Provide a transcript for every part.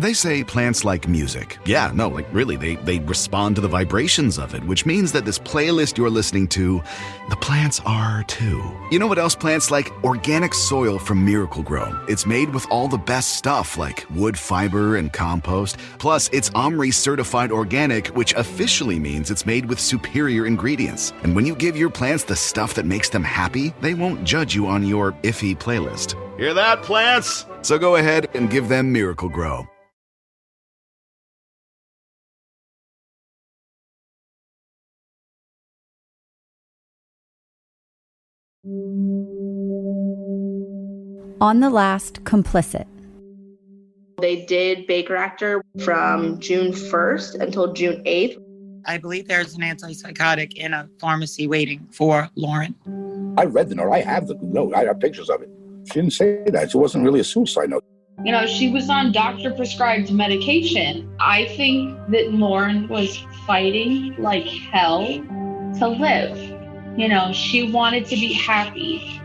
They say plants like music. Yeah, no, like really, they respond to the vibrations of it, which means that this playlist you're listening to, the plants are too. You know what else plants like? Organic soil from Miracle Grow. It's made with all the best stuff like wood fiber and compost. Plus, it's OMRI certified organic, which officially means it's made with superior ingredients. And when you give your plants the stuff that makes them happy, they won't judge you on your iffy playlist. Hear that, plants? So go ahead and give them Miracle Grow. On the last, complicit. They did Baker Act her from June 1st until June 8th. I believe there's an antipsychotic in a pharmacy waiting for Lauren. I read the note. I have the note. I have pictures of it. She didn't say that. It wasn't really a suicide note. You know, she was on doctor-prescribed medication. I think that Lauren was fighting like hell to live. You know, she wanted to be happy.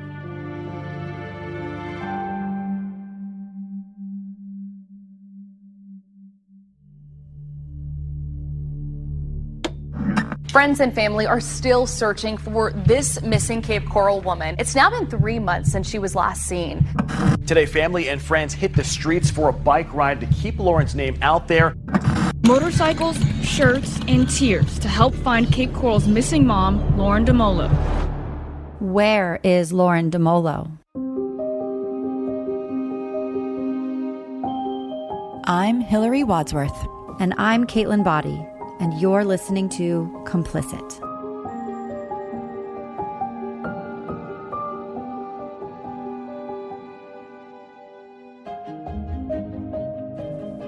Friends and family are still searching for this missing Cape Coral woman. It's now been 3 months since she was last seen. Today, family and friends hit the streets for a bike ride to keep Lauren's name out there. Motorcycles, shirts, and tears to help find Cape Coral's missing mom, Lauren Dumolo. Where is Lauren Dumolo? I'm Hillary Wadsworth. And I'm Caitlin Boddy. And you're listening to Complicit.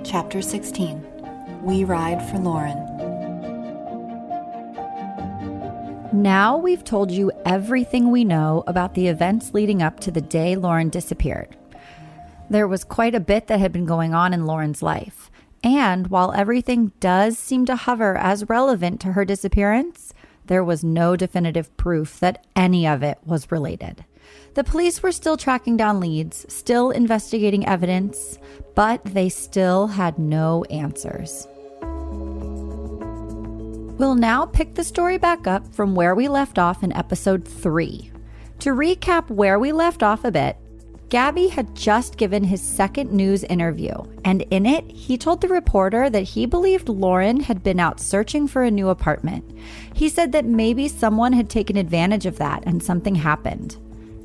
Chapter 16. We Ride for Lauren. Now we've told you everything we know about the events leading up to the day Lauren disappeared. There was quite a bit that had been going on in Lauren's life. And while everything does seem to hover as relevant to her disappearance, there was no definitive proof that any of it was related. The police were still tracking down leads, still investigating evidence, but they still had no answers. We'll now pick the story back up from where we left off in episode 3. To recap where we left off a bit, Gabby had just given his second news interview, and in it, he told the reporter that he believed Lauren had been out searching for a new apartment. He said that maybe someone had taken advantage of that and something happened.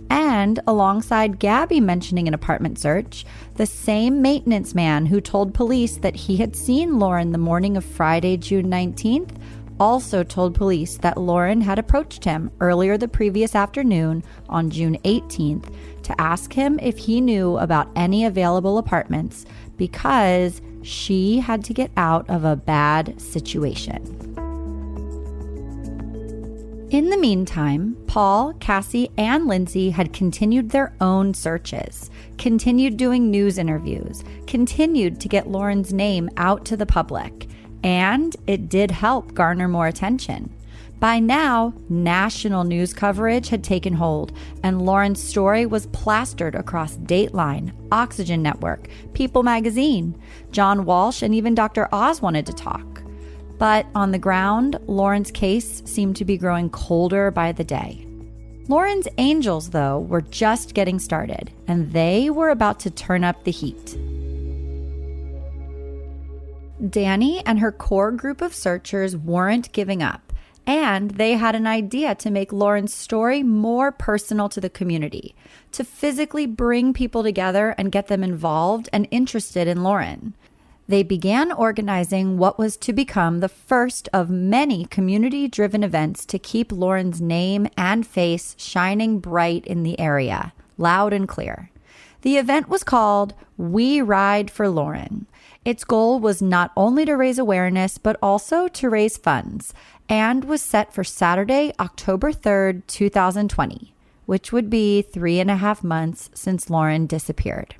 And alongside Gabby mentioning an apartment search, the same maintenance man who told police that he had seen Lauren the morning of Friday, June 19th, also told police that Lauren had approached him earlier the previous afternoon on June 18th to ask him if he knew about any available apartments because she had to get out of a bad situation. In the meantime, Paul, Cassie, and Lindsay had continued their own searches, continued doing news interviews, continued to get Lauren's name out to the public, and it did help garner more attention. By now, national news coverage had taken hold, and Lauren's story was plastered across Dateline, Oxygen Network, People magazine. John Walsh and even Dr. Oz wanted to talk. But on the ground, Lauren's case seemed to be growing colder by the day. Lauren's angels, though, were just getting started, and they were about to turn up the heat. Danny and her core group of searchers weren't giving up. And they had an idea to make Lauren's story more personal to the community, to physically bring people together and get them involved and interested in Lauren. They began organizing what was to become the first of many community-driven events to keep Lauren's name and face shining bright in the area, loud and clear. The event was called We Ride for Lauren. Its goal was not only to raise awareness, but also to raise funds, and was set for Saturday, October 3rd, 2020, which would be 3.5 months since Lauren disappeared.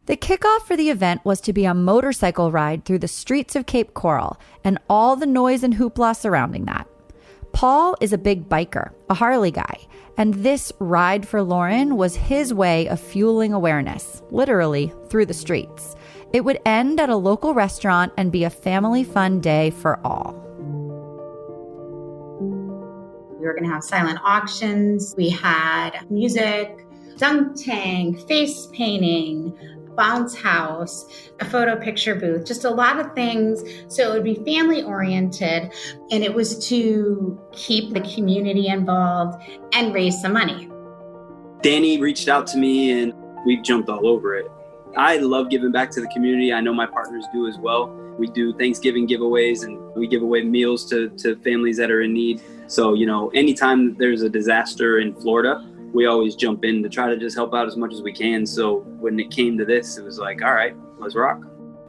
The kickoff for the event was to be a motorcycle ride through the streets of Cape Coral and all the noise and hoopla surrounding that. Paul is a big biker, a Harley guy, and this ride for Lauren was his way of fueling awareness, literally through the streets. It would end at a local restaurant and be a family fun day for all. We were going to have silent auctions. We had music, dunk tank, face painting, bounce house, a photo picture booth, just a lot of things. So it would be family oriented, and it was to keep the community involved and raise some money. Danny reached out to me and we jumped all over it. I love giving back to the community. I know my partners do as well. We do Thanksgiving giveaways and we give away meals to families that are in need. So, anytime there's a disaster in Florida, we always jump in to try to just help out as much as we can. So when it came to this, it was like, all right, let's rock.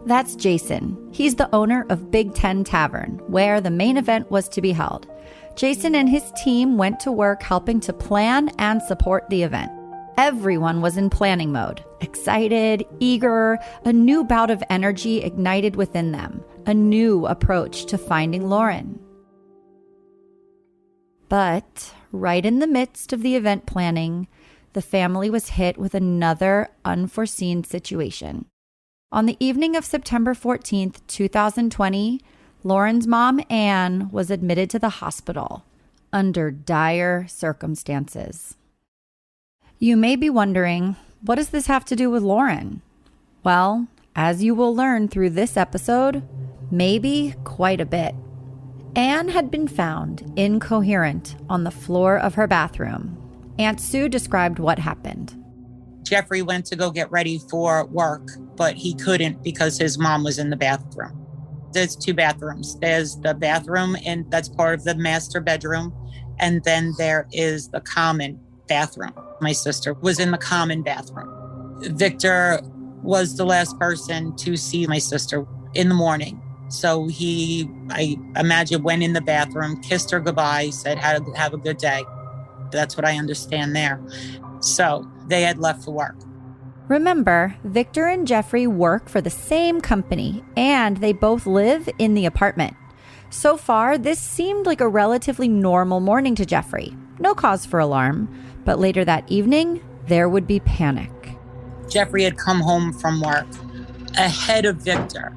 That's Jason. He's the owner of Big Ten Tavern, where the main event was to be held. Jason and his team went to work helping to plan and support the event. Everyone was in planning mode, excited, eager, a new bout of energy ignited within them, a new approach to finding Lauren. But right in the midst of the event planning, the family was hit with another unforeseen situation. On the evening of September 14th, 2020, Lauren's mom, Anne, was admitted to the hospital under dire circumstances. You may be wondering, what does this have to do with Lauren? Well, as you will learn through this episode, maybe quite a bit. Anne had been found incoherent on the floor of her bathroom. Aunt Sue described what happened. Jeffrey went to go get ready for work, but he couldn't because his mom was in the bathroom. There's 2 bathrooms. There's the bathroom, and that's part of the master bedroom. And then there is the common bathroom. My sister was in the common bathroom. Victor was the last person to see my sister in the morning. So he, I imagine, went in the bathroom, kissed her goodbye, said, have a good day. That's what I understand there. So they had left for work. Remember, Victor and Jeffrey work for the same company, and they both live in the apartment. So far, this seemed like a relatively normal morning to Jeffrey. No cause for alarm. But later that evening, there would be panic. Jeffrey had come home from work ahead of Victor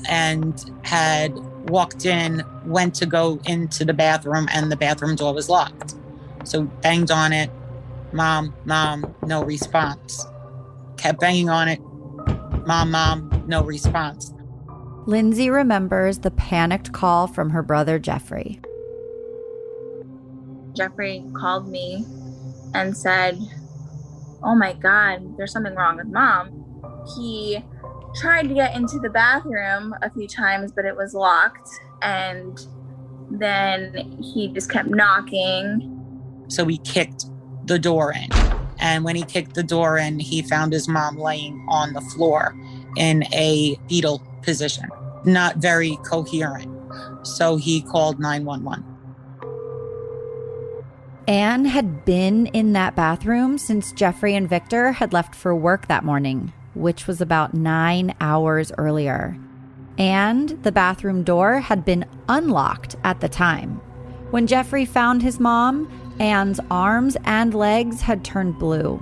and had walked in, went to go into the bathroom, and the bathroom door was locked. So banged on it. Mom, no response. Kept banging on it. Mom, no response. Lindsay remembers the panicked call from her brother, Jeffrey. Jeffrey called me and said, "Oh my God, there's something wrong with Mom." He tried to get into the bathroom a few times, but it was locked. And then he just kept knocking. So he kicked the door in. And when he kicked the door in, he found his mom laying on the floor in a fetal position, not very coherent. So he called 911. Anne had been in that bathroom since Jeffrey and Victor had left for work that morning, which was about 9 hours earlier. And the bathroom door had been unlocked at the time. When Jeffrey found his mom, Anne's arms and legs had turned blue.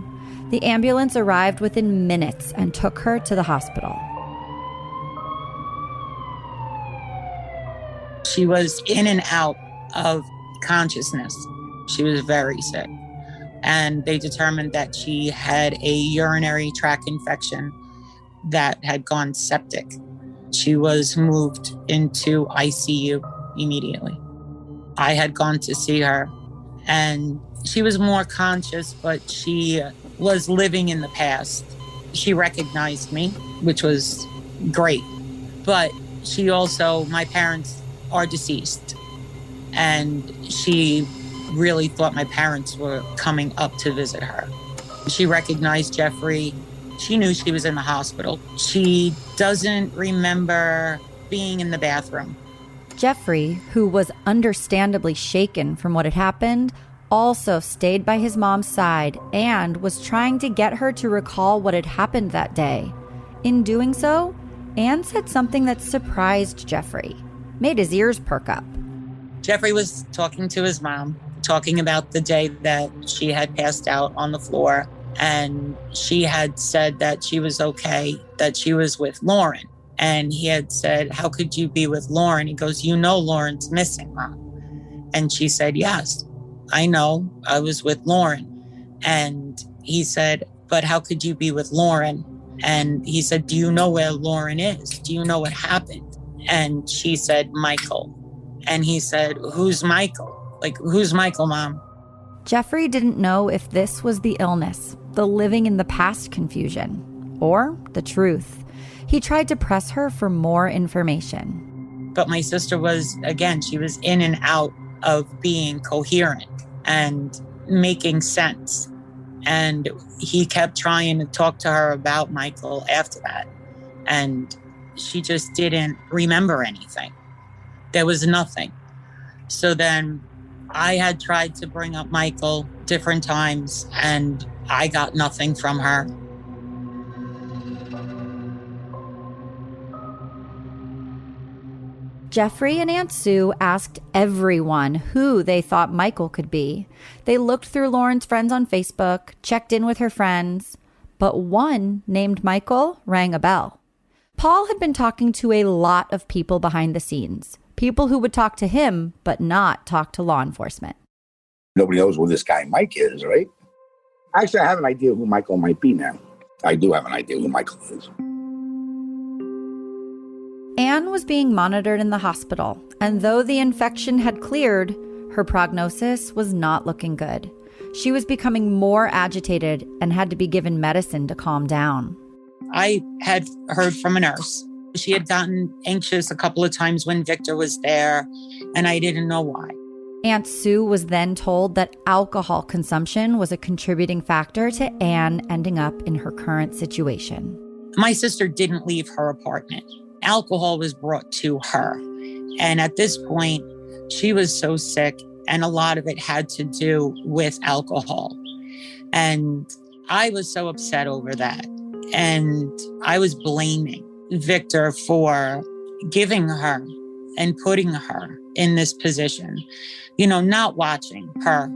The ambulance arrived within minutes and took her to the hospital. She was in and out of consciousness. She was very sick. And they determined that she had a urinary tract infection that had gone septic. She was moved into ICU immediately. I had gone to see her, and she was more conscious, but she was living in the past. She recognized me, which was great. But she also, my parents are deceased. And she really thought my parents were coming up to visit her. She recognized Jeffrey. She knew she was in the hospital. She doesn't remember being in the bathroom. Jeffrey, who was understandably shaken from what had happened, also stayed by his mom's side and was trying to get her to recall what had happened that day. In doing so, Anne said something that surprised Jeffrey, made his ears perk up. Jeffrey was talking to his mom, talking about the day that she had passed out on the floor. And she had said that she was okay, that she was with Lauren. And he had said, how could you be with Lauren? He goes, you know Lauren's missing, Mom. And she said, yes, I know, I was with Lauren. And he said, but how could you be with Lauren? And he said, do you know where Lauren is? Do you know what happened? And she said, Michael. And he said, who's Michael? Like, who's Michael, Mom? Jeffrey didn't know if this was the illness, the living in the past confusion, or the truth. He tried to press her for more information. But my sister was, again, she was in and out of being coherent and making sense. And he kept trying to talk to her about Michael after that. And she just didn't remember anything. There was nothing. So then I had tried to bring up Michael different times, and I got nothing from her. Jeffrey and Aunt Sue asked everyone who they thought Michael could be. They looked through Lauren's friends on Facebook, checked in with her friends, but one named Michael rang a bell. Paul had been talking to a lot of people behind the scenes, people who would talk to him, but not talk to law enforcement. Nobody knows who this guy Mike is, right? Actually, I have an idea who Michael might be now. I do have an idea who Michael is. Anne was being monitored in the hospital, and though the infection had cleared, her prognosis was not looking good. She was becoming more agitated and had to be given medicine to calm down. I had heard from a nurse. She had gotten anxious a couple of times when Victor was there, and I didn't know why. Aunt Sue was then told that alcohol consumption was a contributing factor to Anne ending up in her current situation. My sister didn't leave her apartment. Alcohol was brought to her. And at this point, she was so sick, and a lot of it had to do with alcohol. And I was so upset over that. And I was blaming Victor for giving her and putting her in this position, not watching her.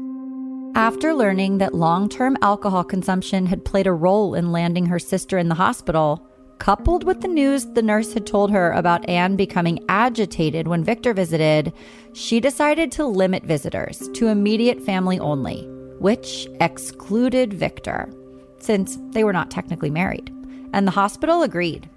After learning that long-term alcohol consumption had played a role in landing her sister in the hospital, coupled with the news the nurse had told her about Anne becoming agitated when Victor visited, she decided to limit visitors to immediate family only, which excluded Victor, since they were not technically married. And the hospital agreed.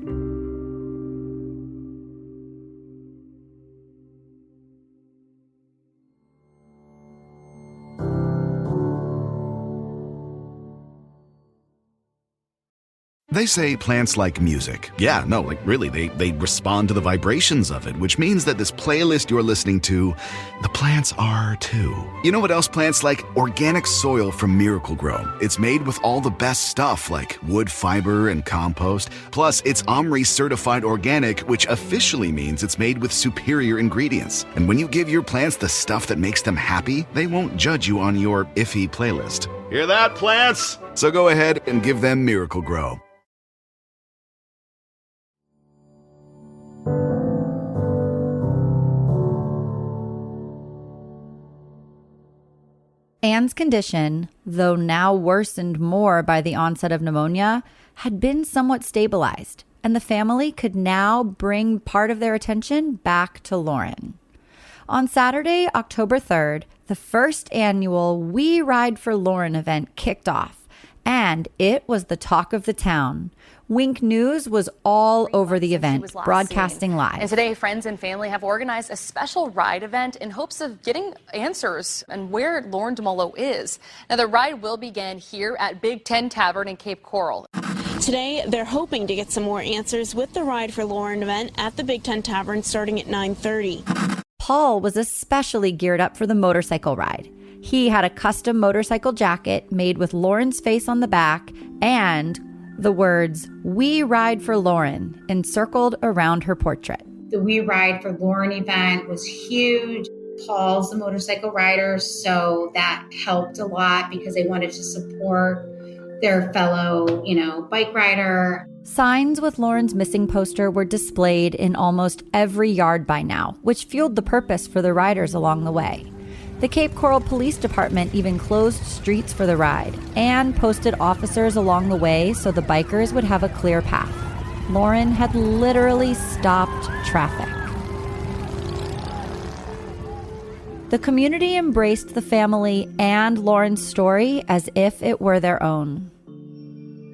They say plants like music. Yeah, no, really, they respond to the vibrations of it, which means that this playlist you're listening to, the plants are too. You know what else plants like? Organic soil from Miracle-Gro. It's made with all the best stuff like wood fiber and compost. Plus, it's OMRI certified organic, which officially means it's made with superior ingredients. And when you give your plants the stuff that makes them happy, they won't judge you on your iffy playlist. Hear that, plants? So go ahead and give them Miracle-Gro. Anne's condition, though now worsened more by the onset of pneumonia, had been somewhat stabilized, and the family could now bring part of their attention back to Lauren. On Saturday, October 3rd, the first annual We Ride for Lauren event kicked off, and it was the talk of the town. Wink News was all over the event, broadcasting live. And today, friends and family have organized a special ride event in hopes of getting answers on where Lauren Dumolo is. Now, the ride will begin here at Big Ten Tavern in Cape Coral. Today, they're hoping to get some more answers with the Ride for Lauren event at the Big Ten Tavern starting at 9:30. Paul was especially geared up for the motorcycle ride. He had a custom motorcycle jacket made with Lauren's face on the back and the words, "We Ride for Lauren," encircled around her portrait. The We Ride for Lauren event was huge. Paul's a motorcycle rider, so that helped a lot because they wanted to support their fellow, bike rider. Signs with Lauren's missing poster were displayed in almost every yard by now, which fueled the purpose for the riders along the way. The Cape Coral Police Department even closed streets for the ride and posted officers along the way so the bikers would have a clear path. Lauren had literally stopped traffic. The community embraced the family and Lauren's story as if it were their own.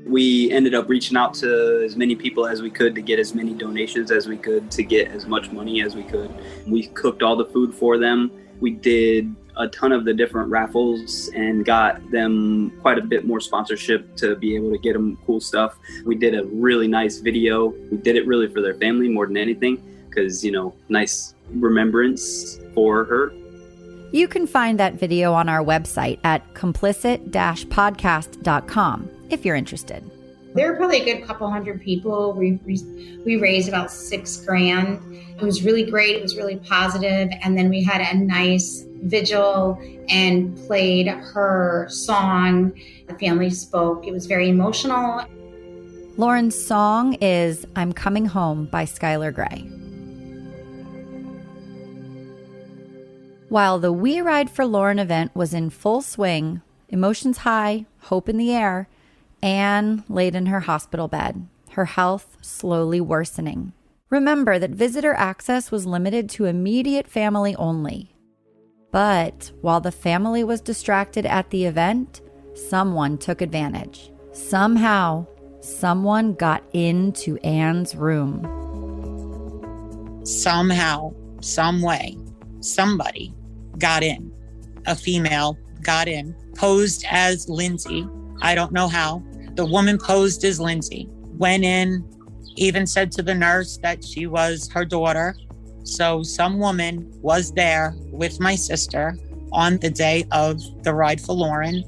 We ended up reaching out to as many people as we could to get as many donations as we could, to get as much money as we could. We cooked all the food for them. We did a ton of the different raffles and got them quite a bit more sponsorship to be able to get them cool stuff. We did a really nice video. We did it really for their family more than anything because, nice remembrance for her. You can find that video on our website at complicit-podcast.com if you're interested. There were probably a good couple hundred people. We raised about $6,000. It was really great. It was really positive. And then we had a nice vigil and played her song. The family spoke. It was very emotional. Lauren's song is I'm Coming Home by Skylar Grey. While the We Ride for Lauren event was in full swing, emotions high, hope in the air, Anne laid in her hospital bed, her health slowly worsening. Remember that visitor access was limited to immediate family only. But while the family was distracted at the event, someone took advantage. Somehow, someone got into Anne's room. Somehow, some way, somebody got in. A female got in, posed as Lindsay. I don't know how. The woman posed as Lindsay, went in, even said to the nurse that she was her daughter. So some woman was there with my sister on the day of the Ride for Lauren.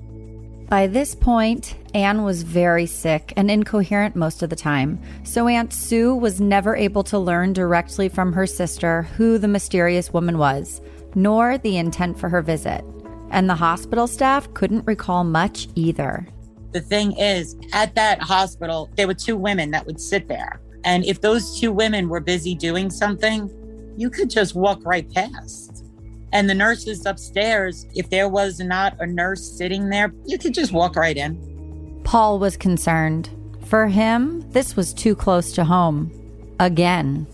By this point, Anne was very sick and incoherent most of the time, so Aunt Sue was never able to learn directly from her sister who the mysterious woman was, nor the intent for her visit. And the hospital staff couldn't recall much either. The thing is, at that hospital, there were two women that would sit there. And if those two women were busy doing something, you could just walk right past. And the nurses upstairs, if there was not a nurse sitting there, you could just walk right in. Paul was concerned. For him, this was too close to home. Again.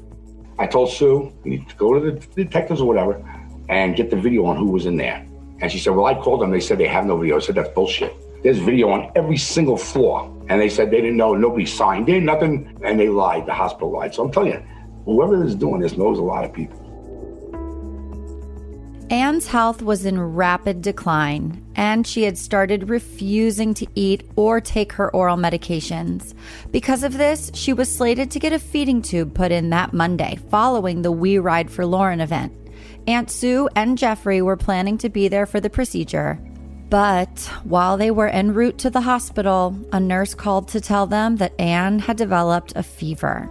I told Sue, you need to go to the detectives or whatever and get the video on who was in there. And she said, well, I called them. They said they have no video. I said, that's bullshit. There's video on every single floor. And they said they didn't know, nobody signed in, nothing. And they lied, the hospital lied. So I'm telling you, whoever is doing this knows a lot of people. Anne's health was in rapid decline, and she had started refusing to eat or take her oral medications. Because of this, she was slated to get a feeding tube put in that Monday, following the We Ride for Lauren event. Aunt Sue and Jeffrey were planning to be there for the procedure. But while they were en route to the hospital, a nurse called to tell them that Anne had developed a fever.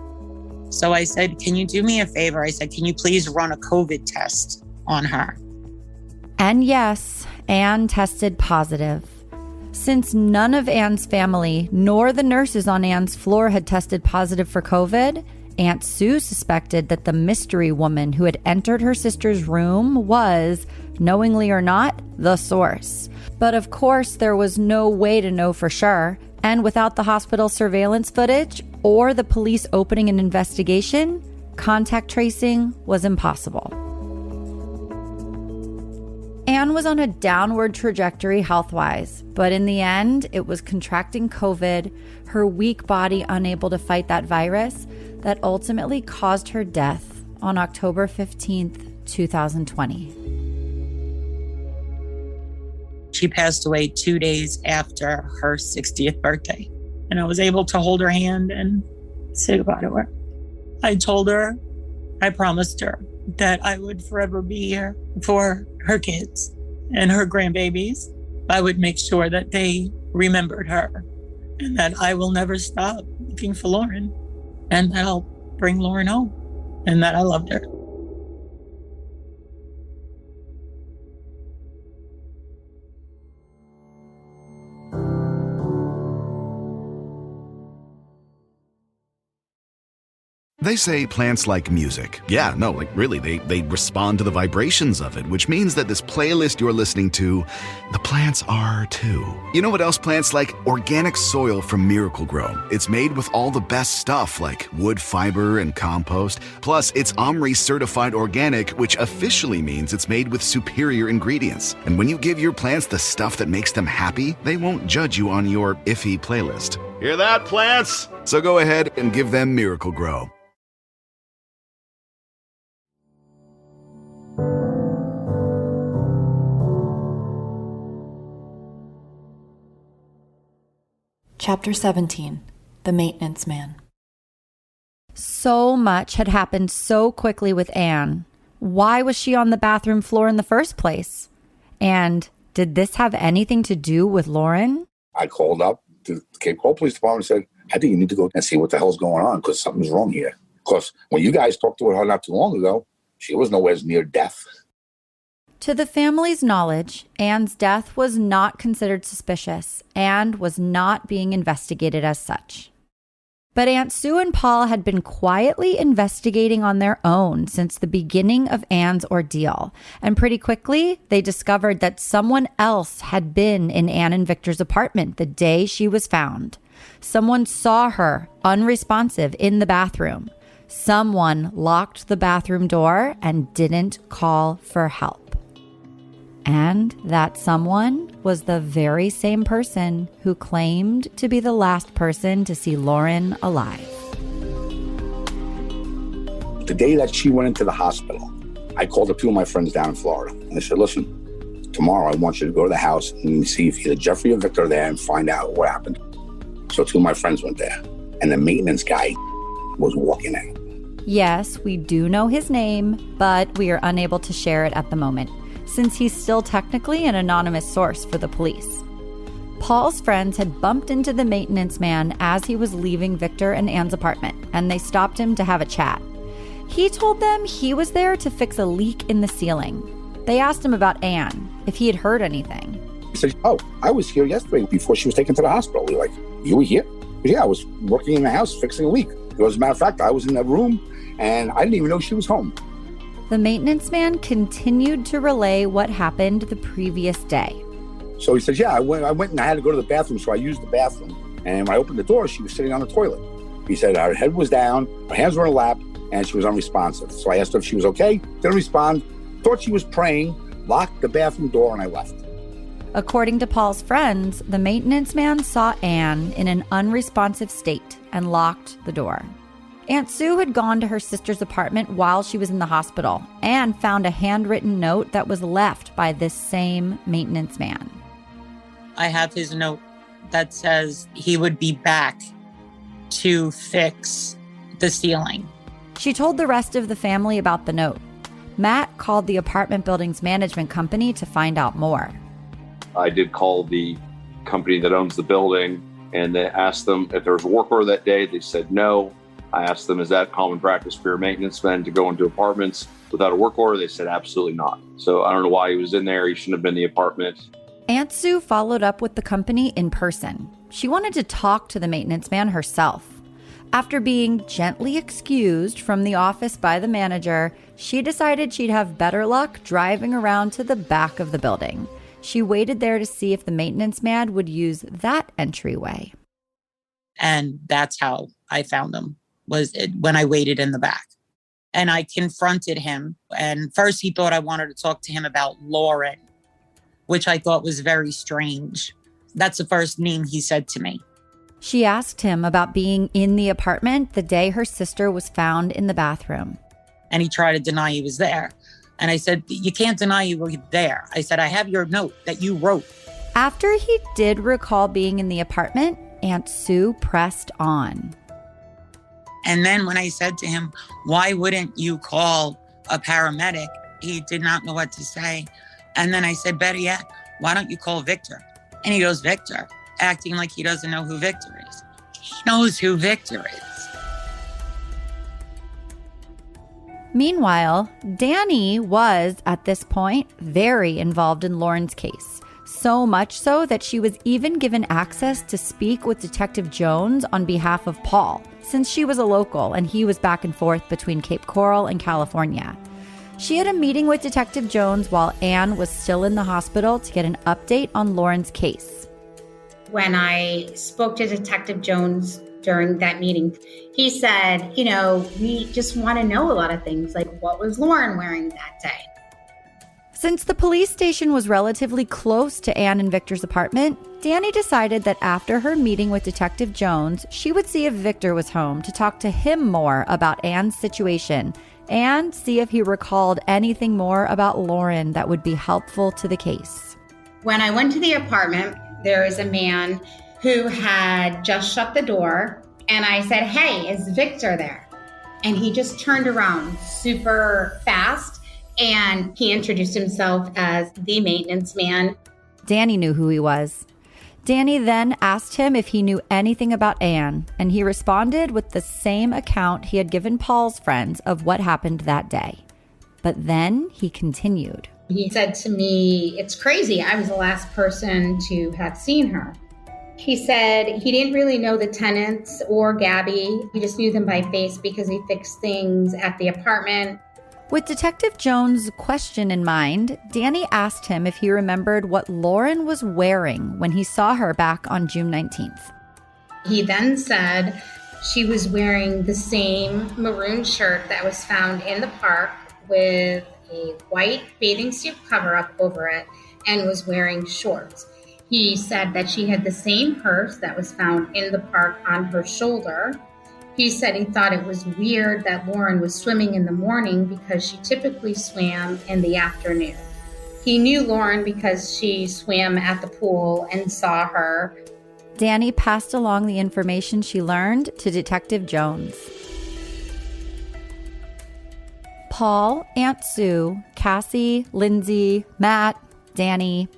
So I said, can you do me a favor? I said, can you please run a COVID test on her? And yes, Anne tested positive. Since none of Anne's family nor the nurses on Anne's floor had tested positive for COVID, Aunt Sue suspected that the mystery woman who had entered her sister's room was, knowingly or not, the source. But of course, there was no way to know for sure. And without the hospital surveillance footage or the police opening an investigation, contact tracing was impossible. Anne was on a downward trajectory health-wise, but in the end, it was contracting COVID, her weak body unable to fight that virus, that ultimately caused her death on October 15th, 2020. She passed away 2 days after her 60th birthday, and I was able to hold her hand and say goodbye to her. I told her, I promised her that I would forever be here for her kids and her grandbabies. I would make sure that they remembered her and that I will never stop looking for Lauren and that I'll bring Lauren home and that I loved her. They They say plants like music. Yeah, no, like really, they respond to the vibrations of it, which means that this playlist you're listening to, the plants are too. You know what else plants like? Organic soil from Miracle-Gro. It's made with all the best stuff like wood fiber and compost. Plus, it's OMRI certified organic, which officially means it's made with superior ingredients. And when you give your plants the stuff that makes them happy, they won't judge you on your iffy playlist. Hear that, plants? So go ahead and give them Miracle-Gro. Chapter 17. The Maintenance Man. So much had happened so quickly with Anne. Why was she on the bathroom floor in the first place? And did this have anything to do with Lauren? I called up to the Cape Coral Police Department and said, I think you need to go and see what the hell's going on because something's wrong here. Because when you guys talked to her not too long ago, she was nowhere near death. To the family's knowledge, Anne's death was not considered suspicious and was not being investigated as such. But Aunt Sue and Paul had been quietly investigating on their own since the beginning of Anne's ordeal, and pretty quickly they discovered that someone else had been in Anne and Victor's apartment the day she was found. Someone saw her unresponsive in the bathroom. Someone locked the bathroom door and didn't call for help. And that someone was the very same person who claimed to be the last person to see Lauren alive. The day that she went into the hospital, I called a few of my friends down in Florida. And I said, listen, tomorrow I want you to go to the house and see if either Jeffrey or Victor are there and find out what happened. So two of my friends went there. And the maintenance guy was walking in. Yes, we do know his name, but we are unable to share it at the moment, since he's still technically an anonymous source for the police. Paul's friends had bumped into the maintenance man as he was leaving Victor and Anne's apartment, and they stopped him to have a chat. He told them he was there to fix a leak in the ceiling. They asked him about Anne, if he had heard anything. He said, oh, I was here yesterday before she was taken to the hospital. We were like, you were here? Said, yeah, I was working in the house fixing a leak. As a matter of fact, I was in that room, and I didn't even know she was home. The maintenance man continued to relay what happened the previous day. So he says, yeah, I went and I had to go to the bathroom, so I used the bathroom. And when I opened the door, she was sitting on the toilet. He said her head was down, her hands were in her lap, and she was unresponsive. So I asked her if she was okay, didn't respond, thought she was praying, locked the bathroom door, and I left. According to Paul's friends, the maintenance man saw Anne in an unresponsive state and locked the door. Aunt Sue had gone to her sister's apartment while she was in the hospital and found a handwritten note that was left by this same maintenance man. I have his note that says he would be back to fix the ceiling. She told the rest of the family about the note. Matt called the apartment building's management company to find out more. I did call the company that owns the building and they asked them if there was a work order that day. They said no. I asked them, is that common practice for your maintenance men to go into apartments without a work order? They said absolutely not. So I don't know why he was in there. He shouldn't have been in the apartment. Aunt Sue followed up with the company in person. She wanted to talk to the maintenance man herself. After being gently excused from the office by the manager, she decided she'd have better luck driving around to the back of the building. She waited there to see if the maintenance man would use that entryway. And that's how I found him, when I waited in the back. And I confronted him. And first he thought I wanted to talk to him about Lauren, which I thought was very strange. That's the first name he said to me. She asked him about being in the apartment the day her sister was found in the bathroom. And he tried to deny he was there. And I said, you can't deny you were there. I said, I have your note that you wrote. After he did recall being in the apartment, Aunt Sue pressed on. And then when I said to him, why wouldn't you call a paramedic? He did not know what to say. And then I said, better yet, why don't you call Victor? And he goes, Victor, acting like he doesn't know who Victor is. He knows who Victor is. Meanwhile, Danny was, at this point, very involved in Lauren's case. So much so that she was even given access to speak with Detective Jones on behalf of Paul, since she was a local and he was back and forth between Cape Coral and California. She had a meeting with Detective Jones while Anne was still in the hospital to get an update on Lauren's case. When I spoke to Detective Jones during that meeting, he said, we just want to know a lot of things, like what was Lauren wearing that day? Since the police station was relatively close to Anne and Victor's apartment, Danny decided that after her meeting with Detective Jones, she would see if Victor was home to talk to him more about Anne's situation and see if he recalled anything more about Lauren that would be helpful to the case. When I went to the apartment, there was a man who had just shut the door, and I said, "Hey, is Victor there?" And he just turned around super fast, and he introduced himself as the maintenance man. Danny knew who he was. Danny then asked him if he knew anything about Anne, and he responded with the same account he had given Paul's friends of what happened that day. But then he continued. He said to me, "It's crazy. I was the last person to have seen her." He said he didn't really know the tenants or Gabby. He just knew them by face because he fixed things at the apartment. With Detective Jones' question in mind, Danny asked him if he remembered what Lauren was wearing when he saw her back on June 19th. He then said she was wearing the same maroon shirt that was found in the park with a white bathing suit cover-up over it and was wearing shorts. He said that she had the same purse that was found in the park on her shoulder. He said he thought it was weird that Lauren was swimming in the morning because she typically swam in the afternoon. He knew Lauren because she swam at the pool and saw her. Danny passed along the information she learned to Detective Jones. Paul, Aunt Sue, Cassie, Lindsay, Matt, Danny,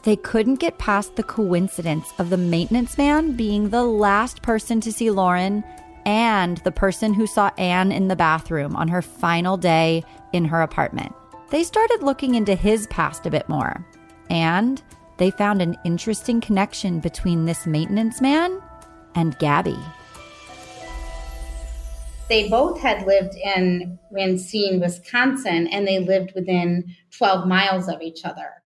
they couldn't get past the coincidence of the maintenance man being the last person to see Lauren and the person who saw Anne in the bathroom on her final day in her apartment. They started looking into his past a bit more, and they found an interesting connection between this maintenance man and Gabby. They both had lived in Racine, Wisconsin, and they lived within 12 miles of each other.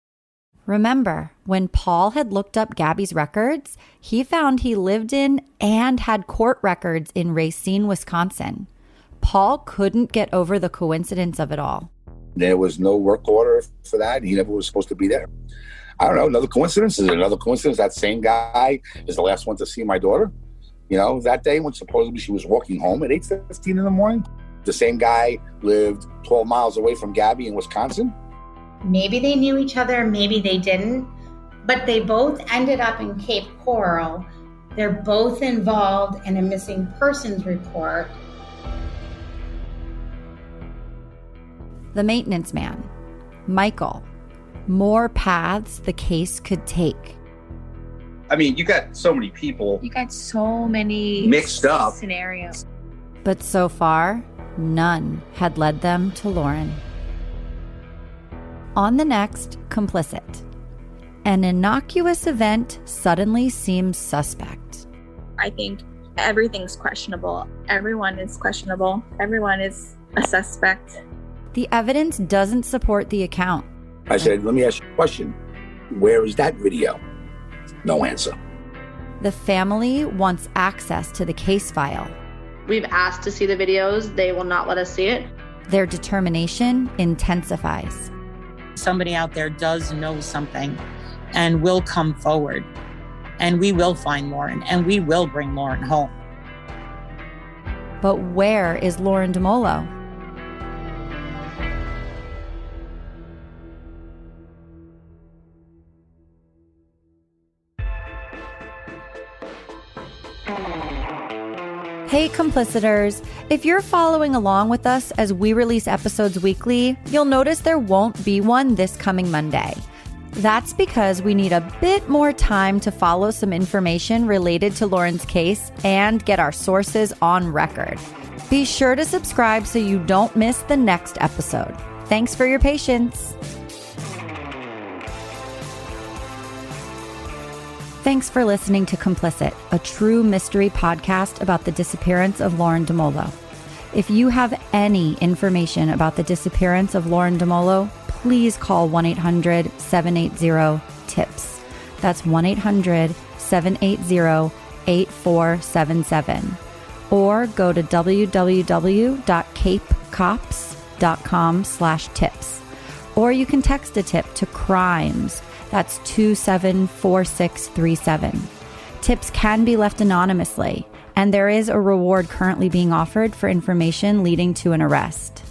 Remember, when Paul had looked up Gabby's records, he found he lived in and had court records in Racine, Wisconsin. Paul couldn't get over the coincidence of it all. There was no work order for that. He never was supposed to be there. I don't know, another coincidence? Is it another coincidence? That same guy is the last one to see my daughter? That day when supposedly she was walking home at 8:15 in the morning. The same guy lived 12 miles away from Gabby in Wisconsin. Maybe they knew each other, maybe they didn't, but they both ended up in Cape Coral. They're both involved in a missing persons report. The maintenance man, Michael. More paths the case could take. I mean, you got so many people. You got so many mixed up scenarios. But so far, none had led them to Lauren. On the next, Complicit. An innocuous event suddenly seems suspect. I think everything's questionable. Everyone is questionable. Everyone is a suspect. The evidence doesn't support the account. I said, let me ask you a question. Where is that video? No answer. The family wants access to the case file. We've asked to see the videos. They will not let us see it. Their determination intensifies. Somebody out there does know something and will come forward, and we will find Lauren, and we will bring Lauren home. But where is Lauren Dumolo? Hey Complicitors, if you're following along with us as we release episodes weekly, you'll notice there won't be one this coming Monday. That's because we need a bit more time to follow some information related to Lauren's case and get our sources on record. Be sure to subscribe so you don't miss the next episode. Thanks for your patience. Thanks for listening to Complicit, a true mystery podcast about the disappearance of Lauren Dumolo. If you have any information about the disappearance of Lauren Dumolo, please call 1-800-780-TIPS. That's 1-800-780-8477. Or go to www.capecops.com/tips. Or you can text a tip to CRIMES. That's 274637. Tips can be left anonymously, and there is a reward currently being offered for information leading to an arrest.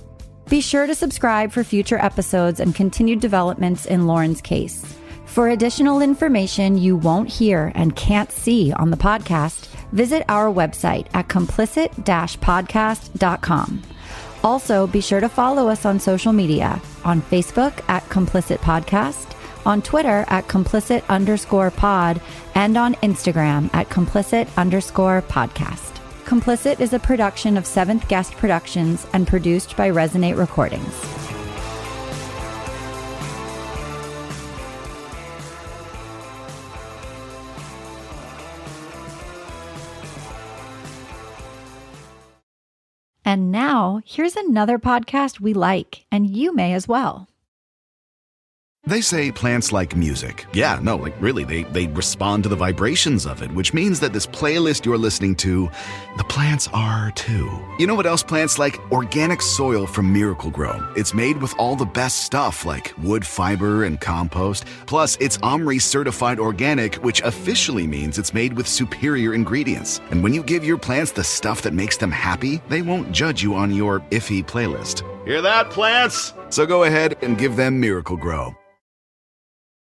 Be sure to subscribe for future episodes and continued developments in Lauren's case. For additional information you won't hear and can't see on the podcast, visit our website at complicit-podcast.com. Also, be sure to follow us on social media, on Facebook at Complicit Podcast, on Twitter at complicit_pod, and on Instagram at complicit_podcast. Complicit is a production of Seventh Guest Productions and produced by Resonate Recordings. And now, here's another podcast we like, and you may as well. They say plants like music. Yeah, no, like really, they respond to the vibrations of it, which means that this playlist you're listening to, the plants are too. You know what else plants like? Organic soil from Miracle-Gro. It's made with all the best stuff like wood fiber and compost. Plus, it's OMRI certified organic, which officially means it's made with superior ingredients. And when you give your plants the stuff that makes them happy, they won't judge you on your iffy playlist. Hear that, plants? So go ahead and give them Miracle-Gro.